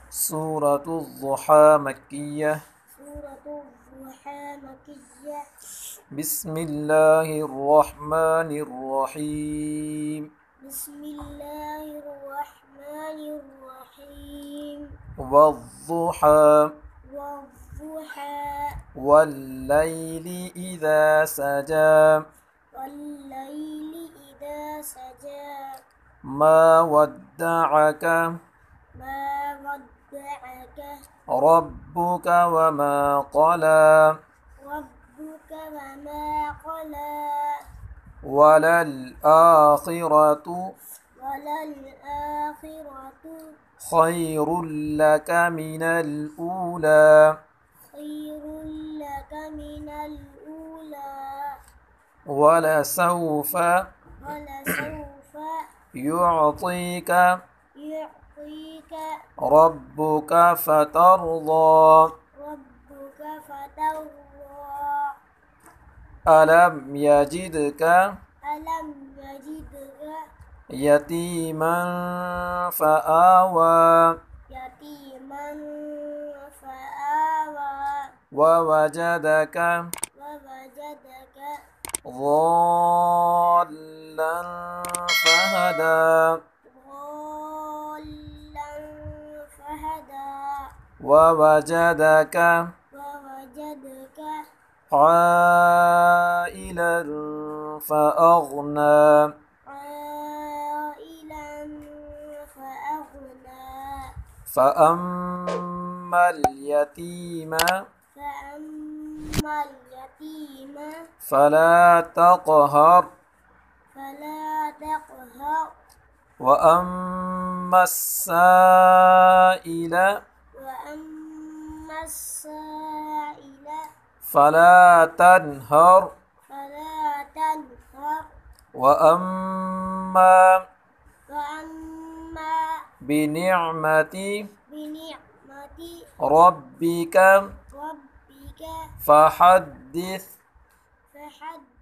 سورة الضحى مكية. سورة الضحى مكية. بسم الله الرحمن الرحيم. بسم الله الرحمن الرحيم. والضحى والضحى والليل إذا سجى والليل إذا سجى ما ودعك ما ودعك ربك وما قلى ربك وما قلى وللآخرة وللآخرة خير لك من الأولى خير لك من الأولى ولسوف ولسوف يعطيك يعطيك ربك فترضى ربك فترضى ألم يجدك ألم يجدك يتيما فآوى يتيما فآوى ووجدك ووجدك ضالا فهدى ضالا فهدى ووجدك ووجدك عائلا فأغنى عائلا فأغنى فأما اليتيم فأما اليتيم فلا تقهر فلا تقهر وأما السائل وأما السائل فلا تنهر فلا تنهر وأما وأما بنعمة بنعمة ربك ربك فحدث فحدث